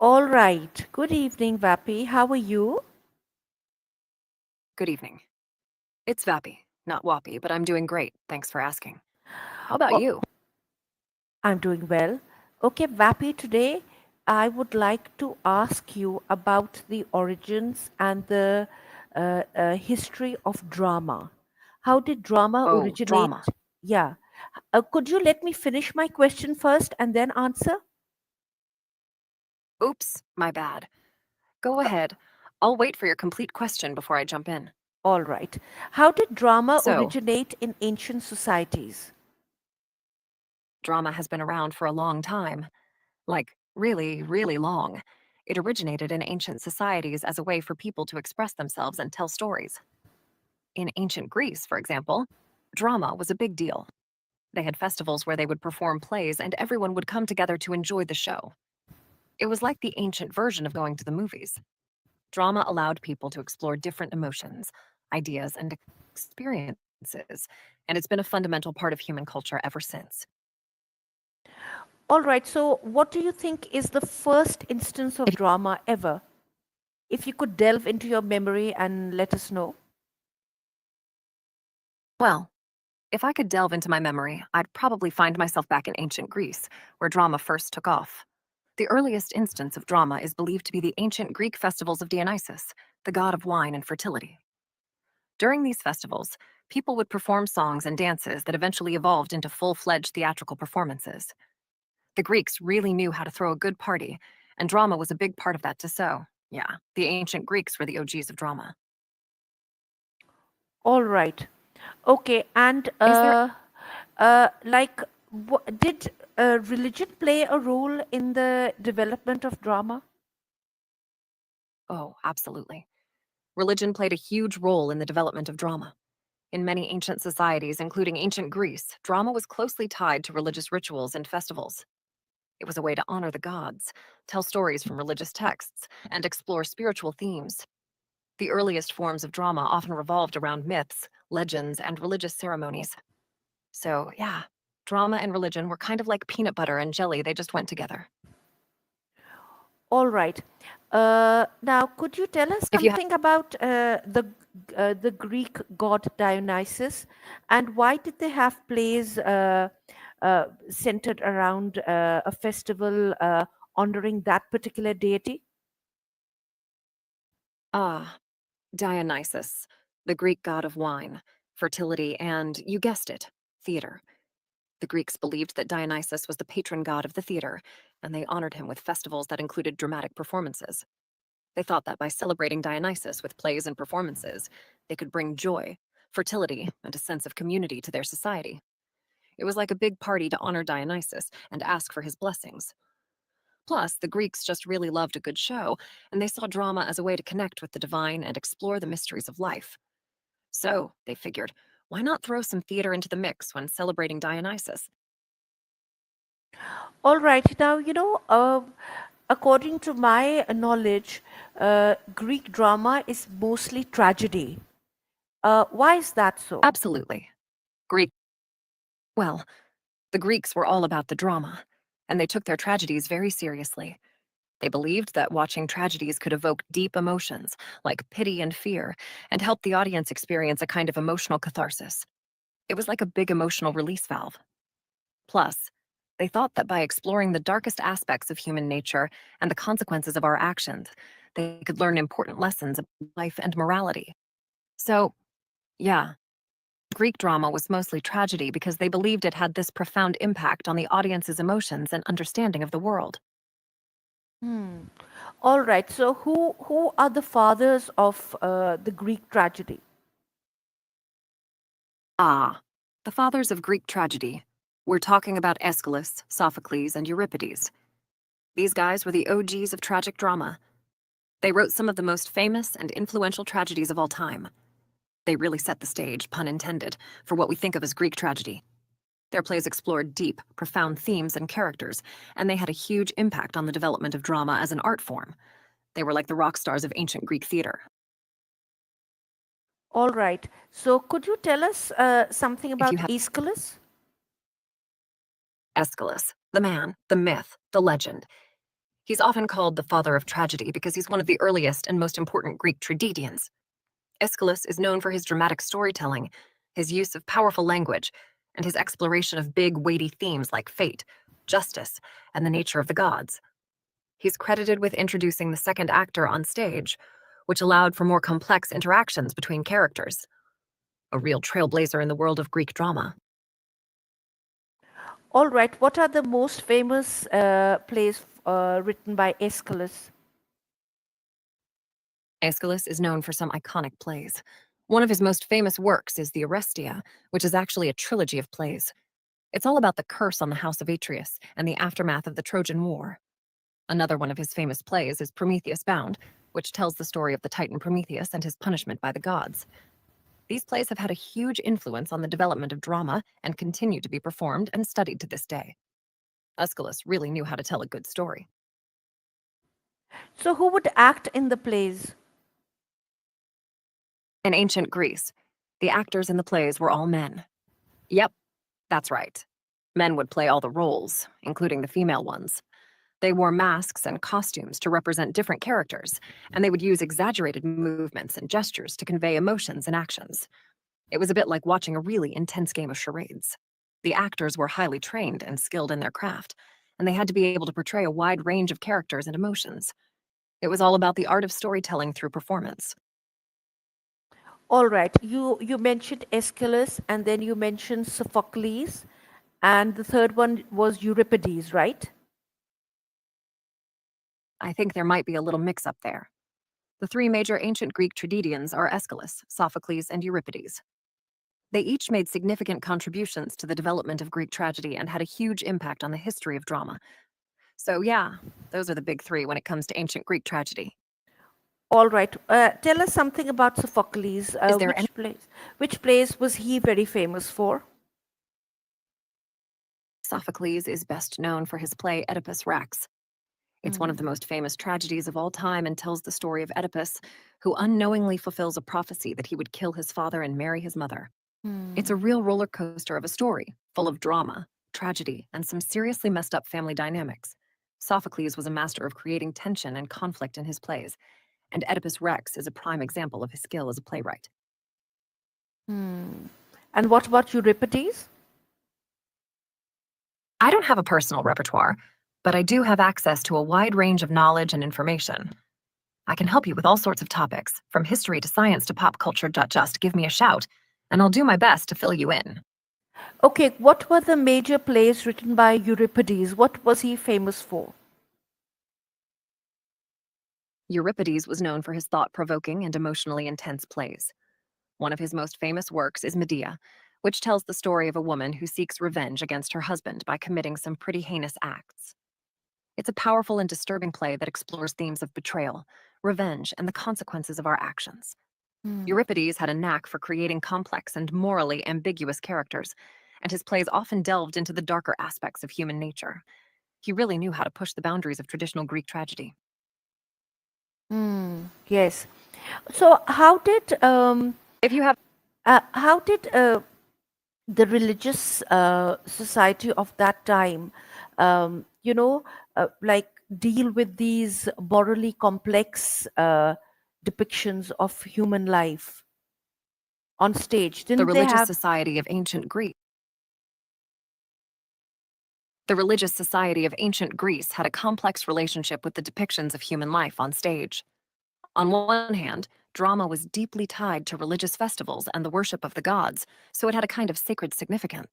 All right. Good evening, Vapi. How are you? Good evening. It's Vappy, not Wappy, but I'm doing great. Thanks for asking. How about Oh, you? I'm doing well. Okay, Vapi, today I would like to ask you about the origins and the history of drama. How did drama Oh, originate? drama. Yeah. Could you let me finish my question first and then answer? Oops, my bad. Go ahead. I'll wait for your complete question before I jump in. All right. How did drama So, originate in ancient societies? drama has been around for a long time. Like, really, really long. It originated in ancient societies as a way for people to express themselves and tell stories. In ancient Greece, for example, drama was a big deal. They had festivals where they would perform plays and everyone would come together to enjoy the show. It was like the ancient version of going to the movies. Drama allowed people to explore different emotions, ideas, and experiences, and it's been a fundamental part of human culture ever since. All right. So, what do you think is the first instance of If, drama ever? If you could delve into your memory and let us know. well, if I could delve into my memory, I'd probably find myself back in ancient Greece, where drama first took off. The earliest instance of drama is believed to be the ancient Greek festivals of Dionysus, the god of wine and fertility. During these festivals, people would perform songs and dances that eventually evolved into full fledged theatrical performances. The Greeks really knew how to throw a good party, and drama was a big part of that too. So, yeah, the ancient Greeks were the OGs of drama. All right. Okay. And Is there? like, did religion play a role in the development of drama? Oh, absolutely. Religion played a huge role in the development of drama. In many ancient societies, including ancient Greece, drama was closely tied to religious rituals and festivals. It was a way to honor the gods, tell stories from religious texts, and explore spiritual themes. The earliest forms of drama often revolved around myths, legends, and religious ceremonies. So, yeah, drama and religion were kind of like peanut butter and jelly, they just went together. All right. Now, could you tell us If you ha- something about the Greek god Dionysus, and why did they have plays centered around a festival honoring that particular deity? Ah, Dionysus, the Greek god of wine, fertility, and, you guessed it, theater. The Greeks believed that Dionysus was the patron god of the theater, and they honored him with festivals that included dramatic performances. They thought that by celebrating Dionysus with plays and performances, they could bring joy, fertility, and a sense of community to their society. It was like a big party to honor Dionysus and ask for his blessings. Plus, the Greeks just really loved a good show, and they saw drama as a way to connect with the divine and explore the mysteries of life. So, they figured, why not throw some theater into the mix when celebrating Dionysus? All right. Now, according to my knowledge, Greek drama is mostly tragedy. Why is that so? Absolutely. Greek, well, the Greeks were all about the drama, and they took their tragedies very seriously. They believed that watching tragedies could evoke deep emotions, like pity and fear, and help the audience experience a kind of emotional catharsis. It was like a big emotional release valve. Plus, they thought that by exploring the darkest aspects of human nature and the consequences of our actions, they could learn important lessons of life and morality. So, yeah, Greek drama was mostly tragedy because they believed it had this profound impact on the audience's emotions and understanding of the world. Hmm. All right. So, who are the fathers of the Greek tragedy? Ah, the fathers of Greek tragedy. We're talking about Aeschylus, Sophocles, and Euripides. These guys were the OGs of tragic drama. They wrote some of the most famous and influential tragedies of all time. They really set the stage, pun intended, for what we think of as Greek tragedy. Their plays explored deep, profound themes and characters, and they had a huge impact on the development of drama as an art form. They were like the rock stars of ancient Greek theater. All right. So, could you tell us something If you about have Aeschylus? Aeschylus, the man, the myth, the legend, He's often called the father of tragedy because he's one of the earliest and most important Greek tragedians. Aeschylus is known for his dramatic storytelling, his use of powerful language, and his exploration of big, weighty themes like fate, justice, and the nature of the gods. He's credited with introducing the second actor on stage, which allowed for more complex interactions between characters. A real trailblazer in the world of Greek drama. All right, what are the most famous plays written by Aeschylus? Aeschylus is known for some iconic plays. One of his most famous works is the Orestia, which is actually a trilogy of plays. It's all about the curse on the house of Atreus and the aftermath of the Trojan War. Another one of his famous plays is Prometheus Bound, which tells the story of the Titan Prometheus and his punishment by the gods. These plays have had a huge influence on the development of drama and continue to be performed and studied to this day. Aeschylus really knew how to tell a good story. So, who would act in the plays? In ancient Greece, the actors in the plays were all men. Yep, that's right. Men would play all the roles, including the female ones. They wore masks and costumes to represent different characters, and they would use exaggerated movements and gestures to convey emotions and actions. It was a bit like watching a really intense game of charades. The actors were highly trained and skilled in their craft, and they had to be able to portray a wide range of characters and emotions. It was all about the art of storytelling through performance. All right, you mentioned Aeschylus, and then you mentioned Sophocles, and the third one was Euripides, right? I think there might be a little mix up there. The three major ancient Greek tragedians are Aeschylus, Sophocles, and Euripides. They each made significant contributions to the development of Greek tragedy and had a huge impact on the history of drama. So, yeah, those are the big three when it comes to ancient Greek tragedy. All right, tell us something about Sophocles. Is there any? Which plays was he very famous for? Sophocles is best known for his play Oedipus Rex. It's one of Hmm. the most famous tragedies of all time and tells the story of Oedipus, who unknowingly fulfills a prophecy that he would kill his father and marry his mother. It's Hmm. a real roller coaster of a story, full of drama, tragedy, and some seriously messed up family dynamics. Sophocles was a master of creating tension and conflict in his plays, and Oedipus Rex is a prime example of his skill as a playwright. Hmm. And what about Euripides? I don't have a personal repertoire, but I do have access to a wide range of knowledge and information. I can help you with all sorts of topics, from history to science to pop culture. Just give me a shout, and I'll do my best to fill you in. Okay, what were the major plays written by Euripides? What was he famous for? Euripides was known for his thought-provoking and emotionally intense plays. One of his most famous works is Medea, which tells the story of a woman who seeks revenge against her husband by committing some pretty heinous acts. It's a powerful and disturbing play that explores themes of betrayal, revenge, and the consequences of our actions. Hmm. Euripides had a knack for creating complex and morally ambiguous characters, and his plays often delved into the darker aspects of human nature. He really knew how to push the boundaries of traditional Greek tragedy. Hmm. Yes. So, If you have how did the religious society of that time, you know, like deal with these morally complex depictions of human life on stage? the Didn't they religious have? society of ancient Greece, the religious society of ancient Greece had a complex relationship with the depictions of human life on stage. On one hand, drama was deeply tied to religious festivals and the worship of the gods, so it had a kind of sacred significance.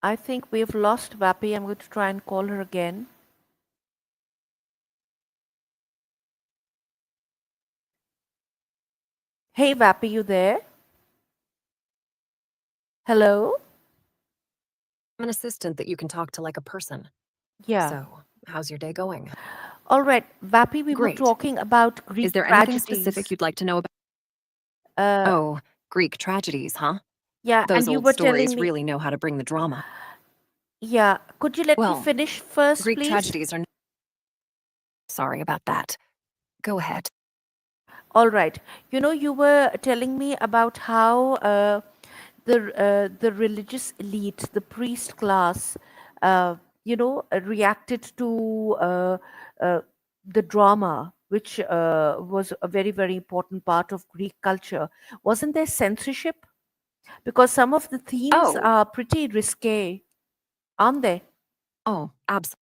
I think we've lost Vapi. I'm going to try and call her again. Hey, Vapi, you there? Hello? I'm an assistant that you can talk to like a person. Yeah. So, how's your day going? All right, Vapi, we were Great. talking about Is Greek there anything specific tragedies. you'd like to know about? Uh, Oh, Greek tragedies, huh? yeah, Those and you old were telling stories me, really know how to bring the drama. yeah, could you let me Well, finish first, Greek please? tragedies are. Sorry about that. Go ahead. All right. You know, you were telling me about how the religious elite, the priest class, reacted to the drama, which was a very, very important part of Greek culture. Wasn't there censorship? Because some of the themes Oh, are pretty risque, aren't they? oh, absolutely.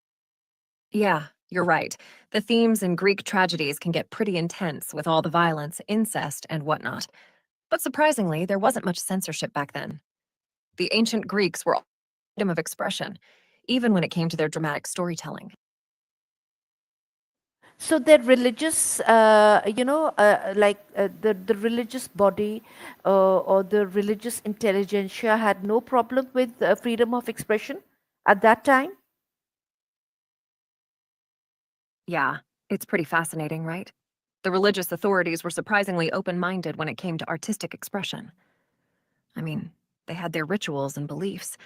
Yeah, you're right. The themes in Greek tragedies can get pretty intense with all the violence, incest, and whatnot. But surprisingly, there wasn't much censorship back then. The ancient Greeks were all freedom of expression, even when it came to their dramatic storytelling. So their religious, the religious body or the religious intelligentsia had no problem with freedom of expression at that time. Yeah, it's pretty fascinating, right? The religious authorities were surprisingly open minded when it came to artistic expression. I mean, they had their rituals and beliefs,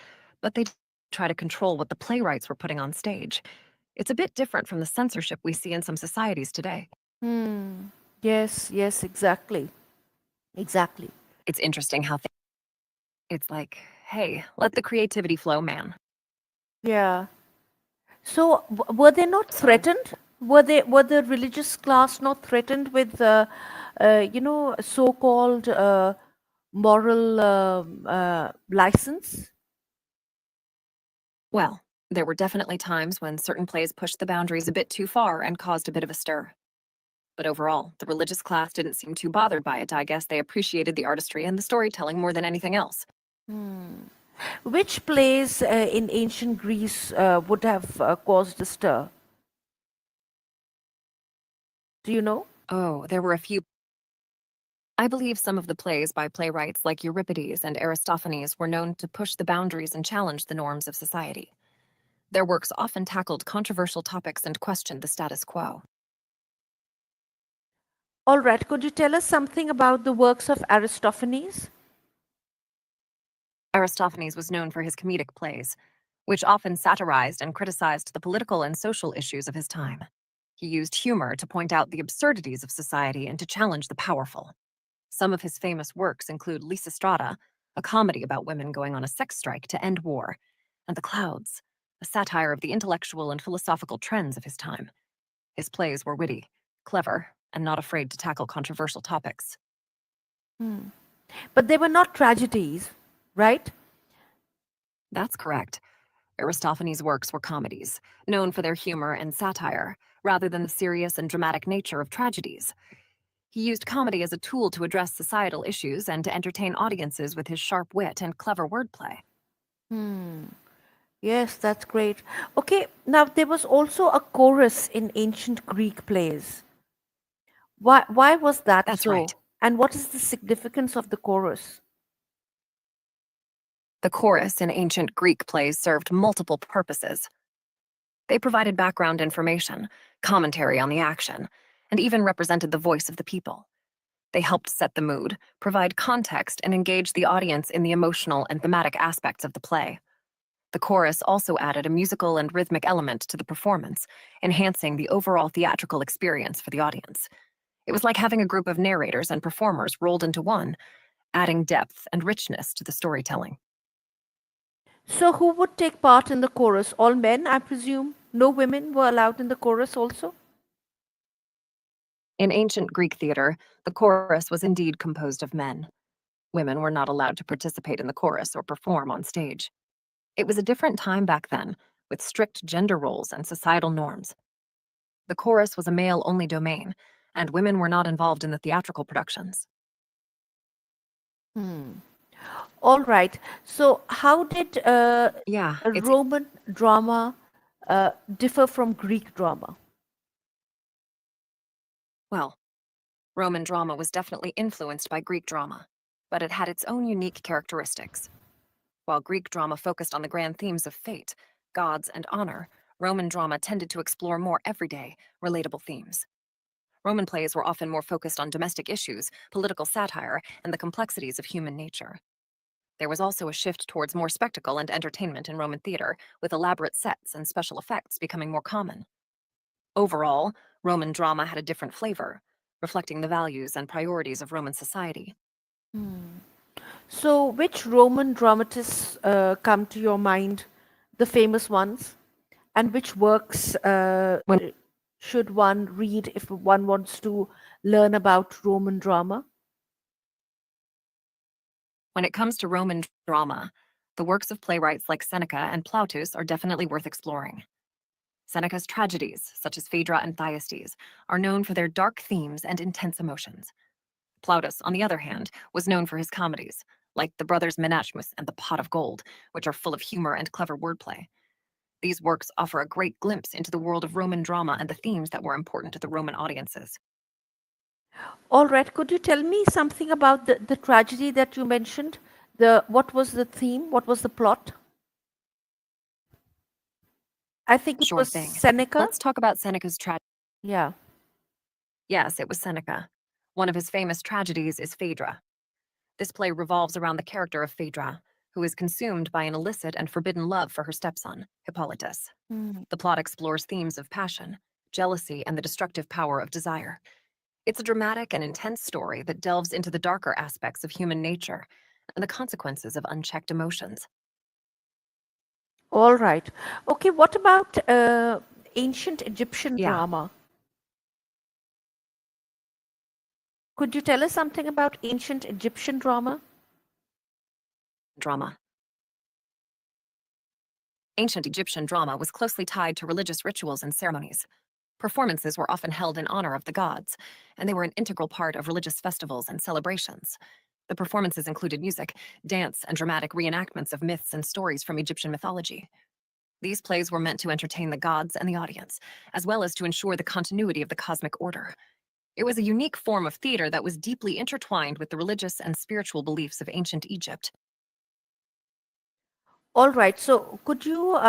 but they didn't try to control what the playwrights were putting on stage. It's a bit different from the censorship we see in some societies today. Hmm. Yes. Yes. Exactly. Exactly. It's interesting how it's like, hey, let the creativity flow, man. Yeah. So were they not So, threatened? Were the religious class not threatened with so-called moral license? well, there were definitely times when certain plays pushed the boundaries a bit too far and caused a bit of a stir. But overall, the religious class didn't seem too bothered by it. I guess they appreciated the artistry and the storytelling more than anything else. Hmm. Which plays in ancient Greece would have caused a stir? Do you know? Oh, there were a few. I believe some of the plays by playwrights like Euripides and Aristophanes were known to push the boundaries and challenge the norms of society. Their works often tackled controversial topics and questioned the status quo. All right, could you tell us something about the works of Aristophanes? Aristophanes was known for his comedic plays, which often satirized and criticized the political and social issues of his time. He used humor to point out the absurdities of society and to challenge the powerful. Some of his famous works include Lysistrata, a comedy about women going on a sex strike to end war, and The Clouds, a satire of the intellectual and philosophical trends of his time. His plays were witty, clever, and not afraid to tackle controversial topics. Hmm. But they were not tragedies, right? That's correct. Aristophanes' works were comedies, known for their humor and satire, rather than the serious and dramatic nature of tragedies. He used comedy as a tool to address societal issues and to entertain audiences with his sharp wit and clever wordplay. Hmm. Yes, that's great. Okay, now there was also a chorus in ancient Greek plays. Why was that That's right. so? And what is the significance of the chorus? The chorus in ancient Greek plays served multiple purposes. They provided background information, commentary on the action, and even represented the voice of the people. They helped set the mood, provide context, and engage the audience in the emotional and thematic aspects of the play. The chorus also added a musical and rhythmic element to the performance, enhancing the overall theatrical experience for the audience. It was like having a group of narrators and performers rolled into one, adding depth and richness to the storytelling. So who would take part in the chorus? All men, I presume? No women were allowed in the chorus also? In ancient Greek theater, the chorus was indeed composed of men. Women were not allowed to participate in the chorus or perform on stage. It was a different time back then, with strict gender roles and societal norms. The chorus was a male only domain, and women were not involved in the theatrical productions. Hmm. All right. So how did Yeah, a it's Roman drama differ from Greek drama? well, Roman drama was definitely influenced by Greek drama, but it had its own unique characteristics. While Greek drama focused on the grand themes of fate, gods, and honor, Roman drama tended to explore more everyday, relatable themes. Roman plays were often more focused on domestic issues, political satire, and the complexities of human nature. There was also a shift towards more spectacle and entertainment in Roman theater, with elaborate sets and special effects becoming more common. Overall, Roman drama had a different flavor, reflecting the values and priorities of Roman society. So, which Roman dramatists come to your mind, the famous ones? And which works When, should one read if one wants to learn about Roman drama? when it comes to Roman drama, the works of playwrights like Seneca and Plautus are definitely worth exploring. Seneca's tragedies, such as Phaedra and Thyestes, are known for their dark themes and intense emotions. Plautus, on the other hand, was known for his comedies, like The Brothers Menachmus and The Pot of Gold, which are full of humor and clever wordplay. These works offer a great glimpse into the world of Roman drama and the themes that were important to the Roman audiences. All right, could you tell me something about the tragedy that you mentioned? What was the theme? What was the plot? I think it Sure was thing. Seneca. Let's talk about Seneca's tragedy. Yeah. Yes, it was Seneca. One of his famous tragedies is Phaedra. This play revolves around the character of Phaedra, who is consumed by an illicit and forbidden love for her stepson, Hippolytus. Mm. The plot explores themes of passion, jealousy, and the destructive power of desire. It's a dramatic and intense story that delves into the darker aspects of human nature and the consequences of unchecked emotions. All right. Okay, what about ancient Egyptian Yeah, drama? Could you tell us something about ancient Egyptian drama? drama. Ancient Egyptian drama was closely tied to religious rituals and ceremonies. Performances were often held in honor of the gods, and they were an integral part of religious festivals and celebrations. The performances included music, dance, and dramatic reenactments of myths and stories from Egyptian mythology. These plays were meant to entertain the gods and the audience, as well as to ensure the continuity of the cosmic order. It was a unique form of theater that was deeply intertwined with the religious and spiritual beliefs of ancient Egypt. All right. So, could you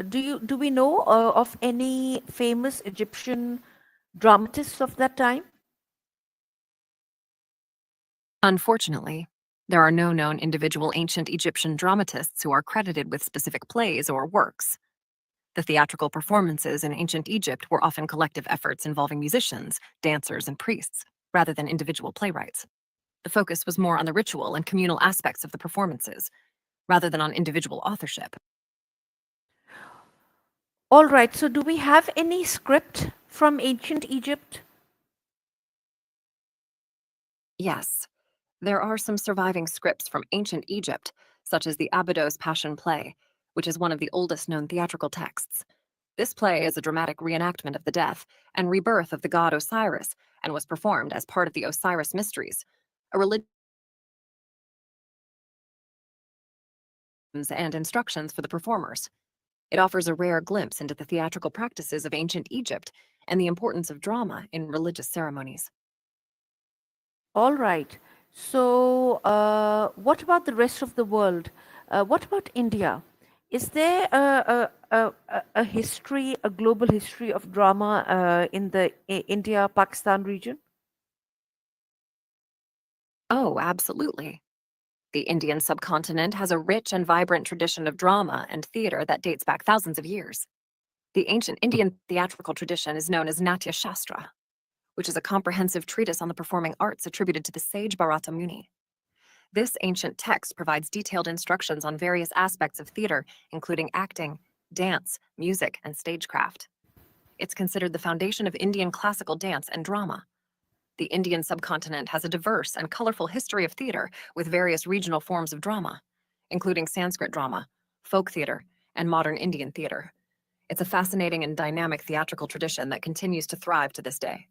do we know of any famous Egyptian dramatists of that time? Unfortunately, there are no known individual ancient Egyptian dramatists who are credited with specific plays or works. The theatrical performances in ancient Egypt were often collective efforts involving musicians, dancers, and priests, rather than individual playwrights. The focus was more on the ritual and communal aspects of the performances, rather than on individual authorship. All right. So, do we have any script from ancient Egypt? Yes, there are some surviving scripts from ancient Egypt, such as the Abydos Passion Play, which is one of the oldest known theatrical texts. This play is a dramatic reenactment of the death and rebirth of the god Osiris and was performed as part of the Osiris Mysteries, a religion and instructions for the performers. It offers a rare glimpse into the theatrical practices of ancient Egypt and the importance of drama in religious ceremonies. All right. So, what about the rest of the world? What about India? Is there a history, a global history of drama in the India-Pakistan region? Oh, absolutely. The Indian subcontinent has a rich and vibrant tradition of drama and theater that dates back thousands of years. The ancient Indian theatrical tradition is known as Natya Shastra, which is a comprehensive treatise on the performing arts attributed to the sage Bharata Muni. This ancient text provides detailed instructions on various aspects of theater, including acting, dance, music, and stagecraft. It's considered the foundation of Indian classical dance and drama. The Indian subcontinent has a diverse and colorful history of theater with various regional forms of drama, including Sanskrit drama, folk theater, and modern Indian theater. It's a fascinating and dynamic theatrical tradition that continues to thrive to this day.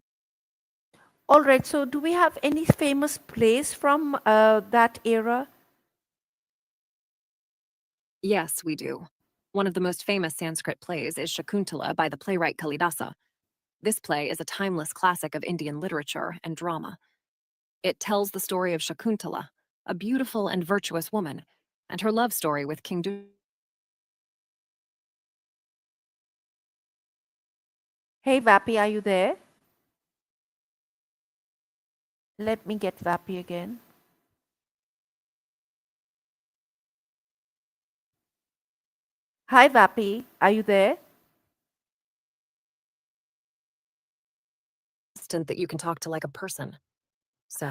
All right. So, do we have any famous plays from that era? Yes, we do. One of the most famous Sanskrit plays is Shakuntala by the playwright Kalidasa. This play is a timeless classic of Indian literature and drama. It tells the story of Shakuntala, a beautiful and virtuous woman, and her love story with King Du. Hey, Vappy, are you there? Let me get Vappy again. Hi, Vappy, are you there? assistant that you can talk to like a person. So,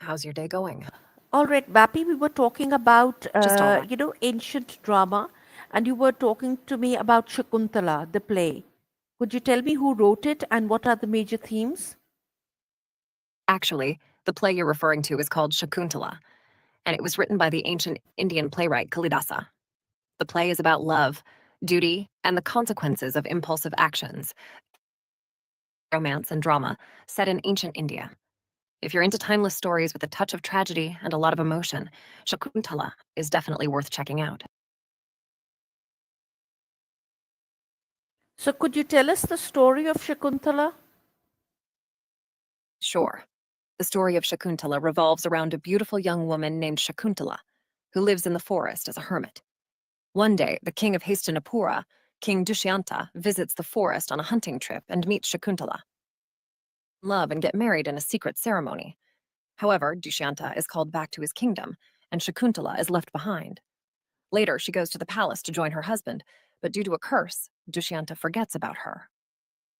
how's your day going? All right, Vapi, we were talking about, Just all right. ancient drama, and you were talking to me about Shakuntala, the play. Could you tell me who wrote it and what are the major themes? Actually, the play you're referring to is called Shakuntala, and it was written by the ancient Indian playwright Kalidasa. The play is about love, duty, and the consequences of impulsive actions, romance, and drama set in ancient India. If you're into timeless stories with a touch of tragedy and a lot of emotion, Shakuntala is definitely worth checking out. So, could you tell us the story of Shakuntala? Sure. The story of Shakuntala revolves around a beautiful young woman named Shakuntala, who lives in the forest as a hermit. One day, the king of Hastinapura, King Dushyanta, visits the forest on a hunting trip and meets Shakuntala. Love and get married in a secret ceremony. However, Dushyanta is called back to his kingdom, and Shakuntala is left behind. Later, she goes to the palace to join her husband, but due to a curse, Dushyanta forgets about her.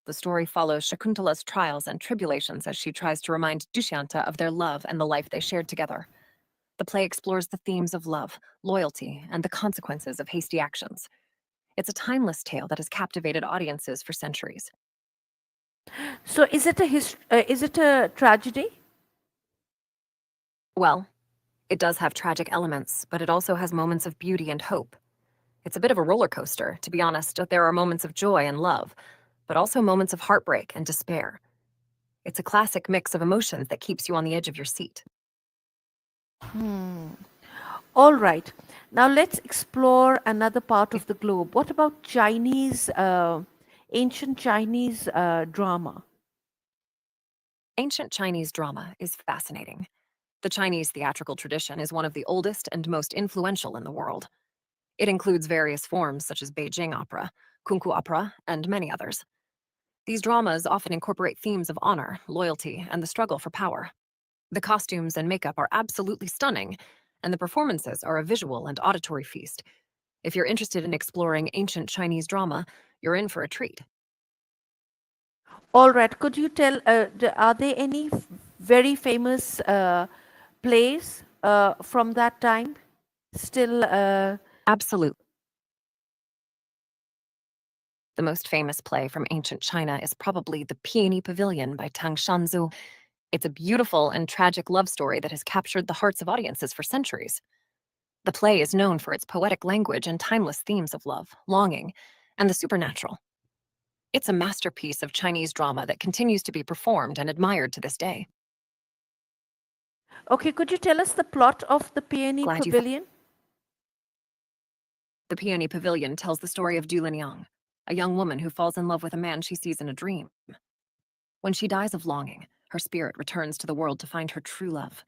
The story follows Shakuntala's trials and tribulations as she tries to remind Dushyanta of their love and the life they shared together. The play explores the themes of love, loyalty, and the consequences of hasty actions. It's a timeless tale that has captivated audiences for centuries. So, is it a tragedy? Well, it does have tragic elements, but it also has moments of beauty and hope. It's a bit of a roller coaster, to be honest. There are moments of joy and love, but also moments of heartbreak and despair. It's a classic mix of emotions that keeps you on the edge of your seat. Hmm. All right. Now, let's explore another part of the globe. What about ancient Chinese drama? Ancient Chinese drama is fascinating. The Chinese theatrical tradition is one of the oldest and most influential in the world. It includes various forms such as Beijing opera, Kungfu opera, and many others. These dramas often incorporate themes of honor, loyalty, and the struggle for power. The costumes and makeup are absolutely stunning, and the performances are a visual and auditory feast. If you're interested in exploring ancient Chinese drama, you're in for a treat. All right. Could you tell, are there any very famous plays from that time still? Absolutely. The most famous play from ancient China is probably The Peony Pavilion by Tang Shanzu. It's a beautiful and tragic love story that has captured the hearts of audiences for centuries. The play is known for its poetic language and timeless themes of love, longing, and the supernatural. It's a masterpiece of Chinese drama that continues to be performed and admired to this day. Okay, could you tell us the plot of the Peony Glad you thought. Pavilion? The Peony Pavilion tells the story of Du Linyang, a young woman who falls in love with a man she sees in a dream. When she dies of longing, her spirit returns to the world to find her true love.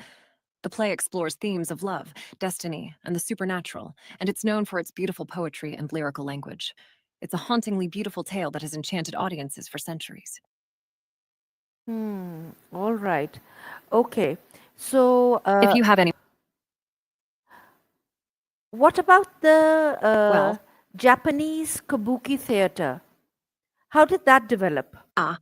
The play explores themes of love, destiny, and the supernatural, and it's known for its beautiful poetry and lyrical language. It's a hauntingly beautiful tale that has enchanted audiences for centuries. Hmm. All right. Okay. So, If you have any, what about the well, Japanese kabuki theater? How did that develop? ah,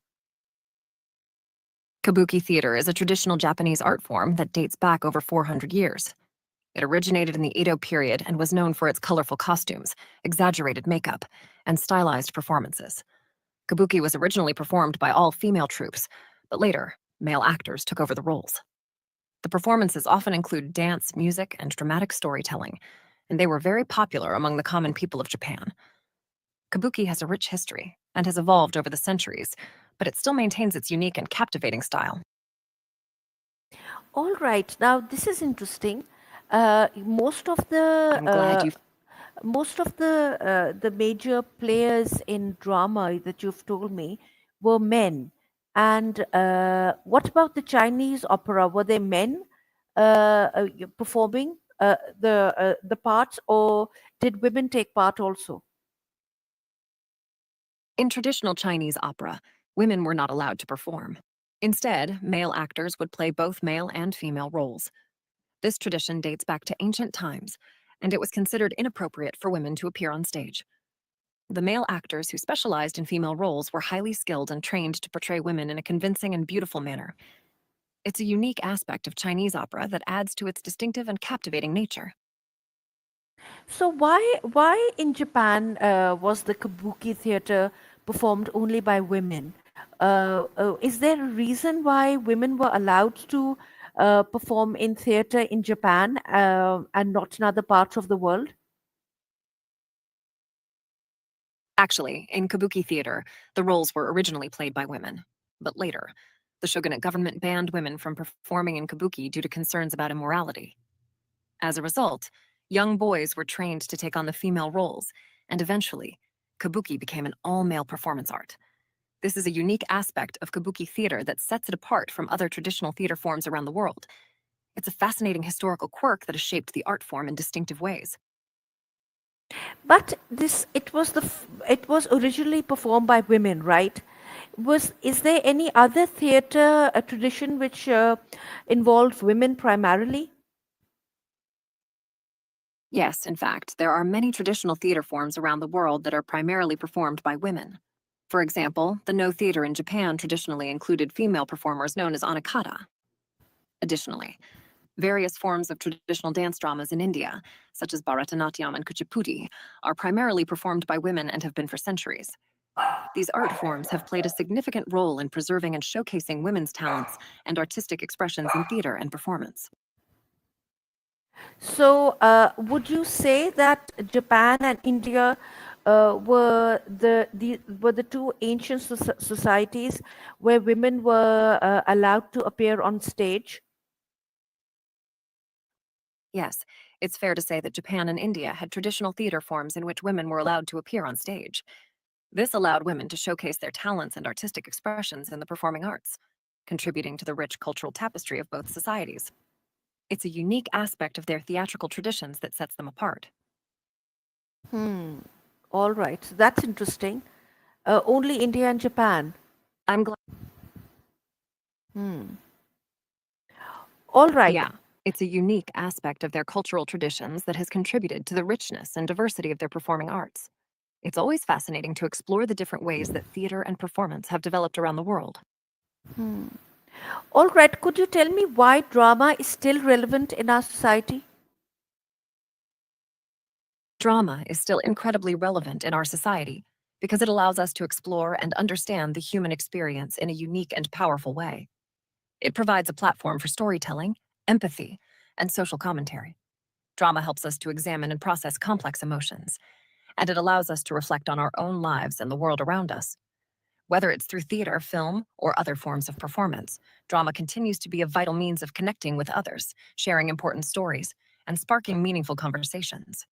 kabuki theater is a traditional Japanese art form that dates back over 400 years. It originated in the Edo period and was known for its colorful costumes, exaggerated makeup, and stylized performances. Kabuki was originally performed by all female troupes, but later, male actors took over the roles. The performances often include dance, music, and dramatic storytelling, and they were very popular among the common people of Japan. Kabuki has a rich history and has evolved over the centuries, but it still maintains its unique and captivating style. All right. Now, this is interesting. Uh, most of the I'm glad uh, you've. most of the major players in drama that you've told me were men. And what about the Chinese opera? Were they men performing the parts, or did women take part also? In traditional Chinese opera, women were not allowed to perform. Instead, male actors would play both male and female roles. This tradition dates back to ancient times, and it was considered inappropriate for women to appear on stage. The male actors who specialized in female roles were highly skilled and trained to portray women in a convincing and beautiful manner. It's a unique aspect of Chinese opera that adds to its distinctive and captivating nature. So why in Japan was the kabuki theater performed only by women? Is there a reason why women were allowed to perform in theater in Japan and not in other parts of the world? Actually, in kabuki theater, the roles were originally played by women. But later, the shogunate government banned women from performing in kabuki due to concerns about immorality. As a result, young boys were trained to take on the female roles, and eventually, kabuki became an all male performance art. This is a unique aspect of kabuki theater that sets it apart from other traditional theater forms around the world. It's a fascinating historical quirk that has shaped the art form in distinctive ways. But this it was originally performed by women, right? Was is there any other theater tradition which involved women primarily? Yes, in fact, there are many traditional theater forms around the world that are primarily performed by women. For example, the No theater in Japan traditionally included female performers known as anakata. Additionally, various forms of traditional dance dramas in India, such as Bharatanatyam and Kuchipudi, are primarily performed by women and have been for centuries. These art forms have played a significant role in preserving and showcasing women's talents and artistic expressions in theater and performance. So, would you say that Japan and India were the two ancient societies where women were allowed to appear on stage? Yes, it's fair to say that Japan and India had traditional theater forms in which women were allowed to appear on stage. This allowed women to showcase their talents and artistic expressions in the performing arts, contributing to the rich cultural tapestry of both societies. It's a unique aspect of their theatrical traditions that sets them apart. Hmm. All right. So that's interesting. Only India and Japan. I'm glad. Hmm. All right. Yeah, it's a unique aspect of their cultural traditions that has contributed to the richness and diversity of their performing arts. It's always fascinating to explore the different ways that theater and performance have developed around the world. Hmm. All right. Could you tell me why drama is still relevant in our society? Drama is still incredibly relevant in our society because it allows us to explore and understand the human experience in a unique and powerful way. It provides a platform for storytelling, empathy, and social commentary. Drama helps us to examine and process complex emotions, and it allows us to reflect on our own lives and the world around us. Whether it's through theater, film, or other forms of performance, drama continues to be a vital means of connecting with others, sharing important stories, and sparking meaningful conversations.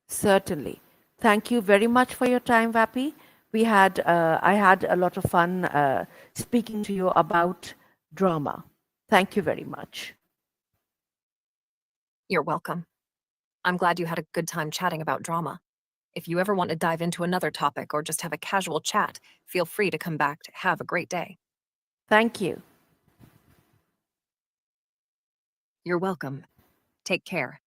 Certainly. Thank you very much for your time, Vapi. I had a lot of fun speaking to you about drama. Thank you very much. You're welcome. I'm glad you had a good time chatting about drama. If you ever want to dive into another topic or just have a casual chat, feel free to come back. Have a great day. Thank you. You're welcome. Take care.